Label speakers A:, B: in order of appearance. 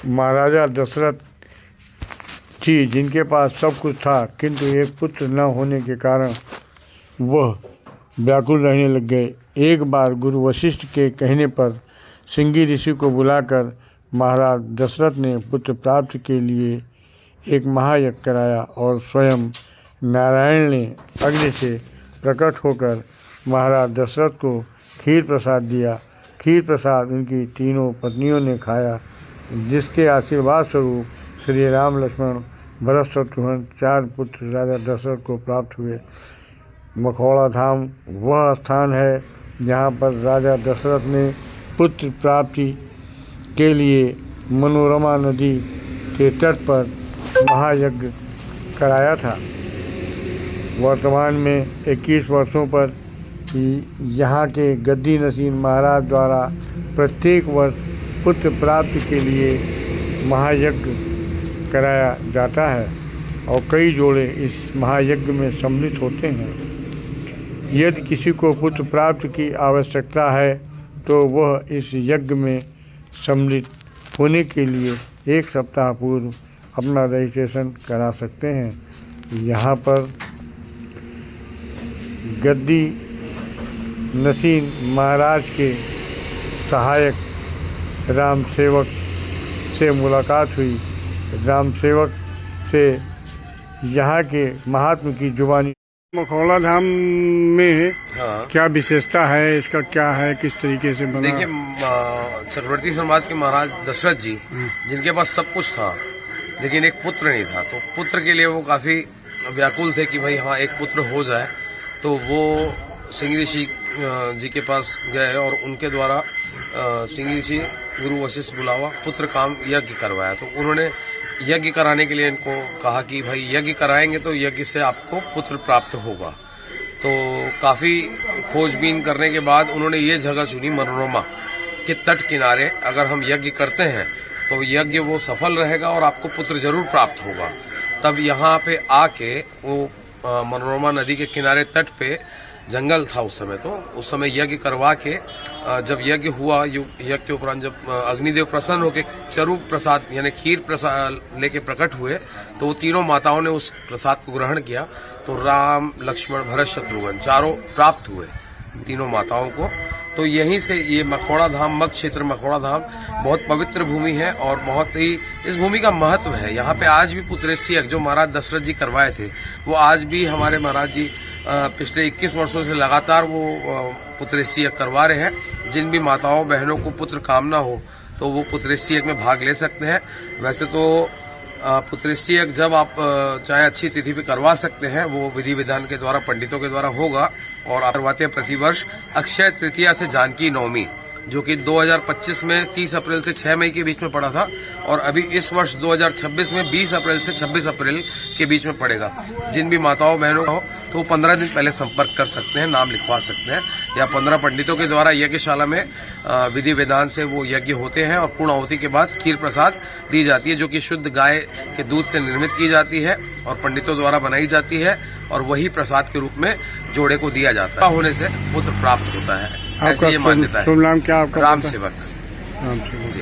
A: महाराजा दशरथ जी जिनके पास सब कुछ था, किंतु एक पुत्र न होने के कारण वह व्याकुल रहने लग गए। एक बार गुरु वशिष्ठ के कहने पर सिंगी ऋषि को बुलाकर महाराज दशरथ ने पुत्र प्राप्ति के लिए एक महायज्ञ कराया और स्वयं नारायण ने अग्नि से प्रकट होकर महाराज दशरथ को खीर प्रसाद दिया। खीर प्रसाद उनकी तीनों पत्नियों ने खाया, जिसके आशीर्वाद स्वरूप श्री राम, लक्ष्मण, भरत, शत्रुघ्न 4 पुत्र राजा दशरथ को प्राप्त हुए। मखौड़ा धाम वह स्थान है जहाँ पर राजा दशरथ ने पुत्र प्राप्ति के लिए मनोरमा नदी के तट पर महायज्ञ कराया था। वर्तमान में 21 वर्षों पर यहाँ के गद्दी नसीन महाराज द्वारा प्रत्येक वर्ष पुत्र प्राप्ति के लिए महायज्ञ कराया जाता है और कई जोड़े इस महायज्ञ में सम्मिलित होते हैं। यदि किसी को पुत्र प्राप्ति की आवश्यकता है तो वह इस यज्ञ में सम्मिलित होने के लिए 1 सप्ताह पूर्व अपना रजिस्ट्रेशन करा सकते हैं। यहाँ पर गद्दी नसीन महाराज के सहायक राम सेवक से मुलाकात हुई। राम सेवक से यहाँ के महात्मा की जुबानी। मखौड़ा धाम में क्या विशेषता है, इसका क्या है, किस तरीके से बना?
B: देखिए, चक्रवर्ती समाज के महाराज दशरथ जी जिनके पास सब कुछ था लेकिन एक पुत्र नहीं था, तो पुत्र के लिए वो काफी व्याकुल थे कि भाई हाँ एक पुत्र हो जाए। तो वो सिंह ऋषि जी के पास गए और उनके द्वारा सिंह ऋषि गुरु वशिष्ठ बुलावा पुत्र काम यज्ञ करवाया। तो उन्होंने यज्ञ कराने के लिए इनको कहा कि भाई यज्ञ कराएंगे तो यज्ञ से आपको पुत्र प्राप्त होगा। तो काफी खोजबीन करने के बाद उन्होंने ये जगह चुनी, मनोरमा के तट किनारे। अगर हम यज्ञ करते हैं तो यज्ञ वो सफल रहेगा और आपको पुत्र जरूर प्राप्त होगा। तब यहाँ पे आके वो मनोरमा नदी के किनारे तट पे जंगल था उस समय, तो उस समय यज्ञ करवा के जब यज्ञ हुआ, यज्ञ के उपरांत जब अग्निदेव प्रसन्न होकर चरु प्रसाद यानी खीर प्रसाद लेके प्रकट हुए तो वो तीनों माताओं ने उस प्रसाद को ग्रहण किया। तो राम, लक्ष्मण, भरत, शत्रुघ्न 4 प्राप्त हुए तीनों माताओं को। तो यहीं से ये मखौड़ा धाम, मग क्षेत्र मखौड़ा धाम बहुत पवित्र भूमि है और बहुत ही इस भूमि का महत्व है। यहाँ पे आज भी पुत्रेष्ठी यज्ञ जो महाराज दशरथ जी करवाए थे वो आज भी हमारे महाराज जी पिछले 21 वर्षों से लगातार वो पुत्रेष्ठी यज्ञ करवा रहे हैं। जिन भी माताओं बहनों को पुत्र कामना हो तो वो पुत्रेष्ठी यज्ञ में भाग ले सकते हैं। वैसे तो पुत्रेष्ठी यज्ञ जब आप चाहे अच्छी तिथि पे करवा सकते हैं, वो विधि विधान के द्वारा पंडितों के द्वारा होगा। और आप करवाते हैं प्रतिवर्ष अक्षय तृतीया से जानकी नवमी, जो कि 2025 में 30 अप्रैल से 6 मई के बीच में पड़ा था और अभी इस वर्ष 2026 में 20 अप्रैल से 26 अप्रैल के बीच में पड़ेगा। जिन भी माताओं बहनों हो तो वो 15 दिन पहले संपर्क कर सकते हैं, नाम लिखवा सकते हैं, या 15 पंडितों के द्वारा यज्ञशाला में विधि विधान से वो यज्ञ होते हैं और पूर्ण आहुति के बाद खीर प्रसाद दी जाती है, जो कि शुद्ध गाय के दूध से निर्मित की जाती है और पंडितों द्वारा बनाई जाती है और वही प्रसाद के रूप में जोड़े को दिया जाता है। होने से पुत्र प्राप्त होता है, ऐसी ये मान्यता है।
A: शुभ नाम क्या आपका?
B: राम सेवक।
A: राम सेवक
B: जी।